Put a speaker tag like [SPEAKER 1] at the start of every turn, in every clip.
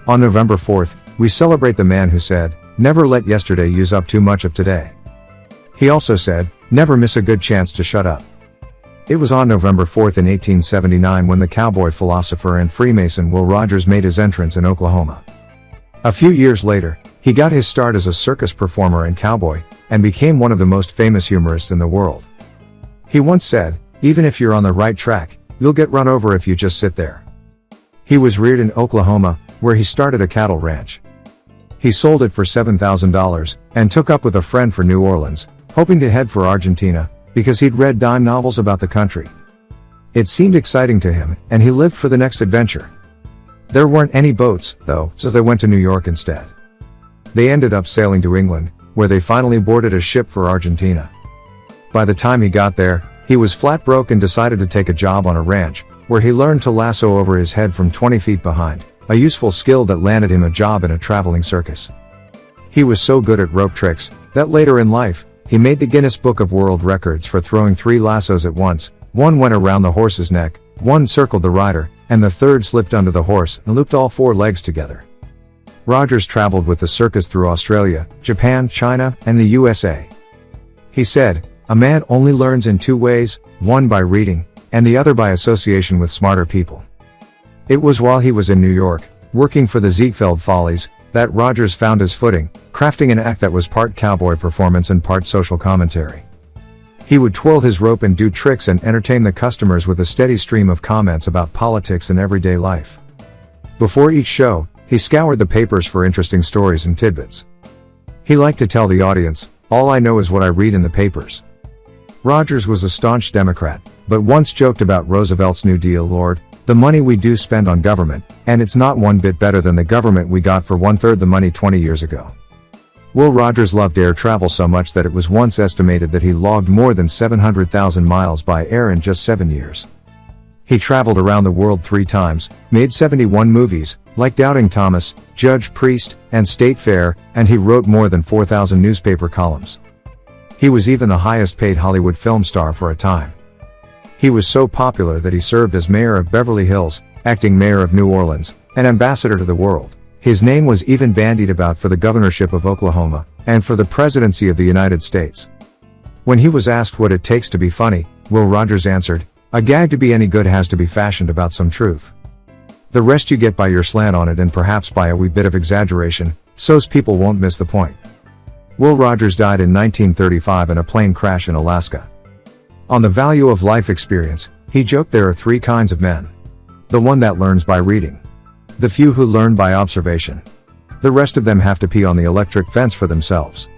[SPEAKER 1] On November 4th, we celebrate the man who said, "Never let yesterday use up too much of today." He also said, "Never miss a good chance to shut up." It was on November 4th in 1879 when the cowboy philosopher and Freemason Will Rogers made his entrance in Oklahoma. A few years later, he got his start as a circus performer and cowboy, and became one of the most famous humorists in the world. He once said, "Even if you're on the right track, you'll get run over if you just sit there." He was reared in Oklahoma, where he started a cattle ranch. He sold it for $7,000, and took up with a friend for New Orleans, hoping to head for Argentina, because he'd read dime novels about the country. It seemed exciting to him, and he lived for the next adventure. There weren't any boats, though, so they went to New York instead. They ended up sailing to England, where they finally boarded a ship for Argentina. By the time he got there, he was flat broke and decided to take a job on a ranch, where he learned to lasso over his head from 20 feet behind, a useful skill that landed him a job in a traveling circus. He was so good at rope tricks, that later in life, he made the Guinness Book of World Records for throwing 3 lassos at once. One went around the horse's neck, one circled the rider, and the third slipped under the horse and looped all 4 legs together. Rogers traveled with the circus through Australia, Japan, China, and the USA. He said, "A man only learns in 2 ways, one by reading, and the other by association with smarter people." It was while he was in New York, working for the Ziegfeld Follies, that Rogers found his footing, crafting an act that was part cowboy performance and part social commentary. He would twirl his rope and do tricks and entertain the customers with a steady stream of comments about politics and everyday life. Before each show, he scoured the papers for interesting stories and tidbits. He liked to tell the audience, "All I know is what I read in the papers." Rogers was a staunch Democrat, but once joked about Roosevelt's New Deal, "Lord, the money we do spend on government, and it's not one bit better than the government we got for 1/3 the money 20 years ago." Will Rogers loved air travel so much that it was once estimated that he logged more than 700,000 miles by air in just 7 years. He traveled around the world 3 times, made 71 movies, like Doubting Thomas, Judge Priest, and State Fair, and he wrote more than 4,000 newspaper columns. He was even the highest paid Hollywood film star for a time. He was so popular that he served as mayor of Beverly Hills, acting mayor of New Orleans, and ambassador to the world. His name was even bandied about for the governorship of Oklahoma, and for the presidency of the United States. When he was asked what it takes to be funny, Will Rogers answered, "A gag to be any good has to be fashioned about some truth. The rest you get by your slant on it and perhaps by a wee bit of exaggeration, so's people won't miss the point." Will Rogers died in 1935 in a plane crash in Alaska. On the value of life experience, he joked there are 3 kinds of men. The one that learns by reading. The few who learn by observation. The rest of them have to pee on the electric fence for themselves.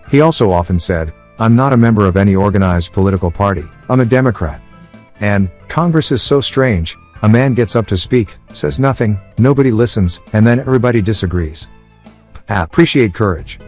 [SPEAKER 1] He also often said, "I'm not a member of any organized political party, I'm a Democrat." And, "Congress is so strange, a man gets up to speak, says nothing, nobody listens, and then everybody disagrees." Appreciate courage.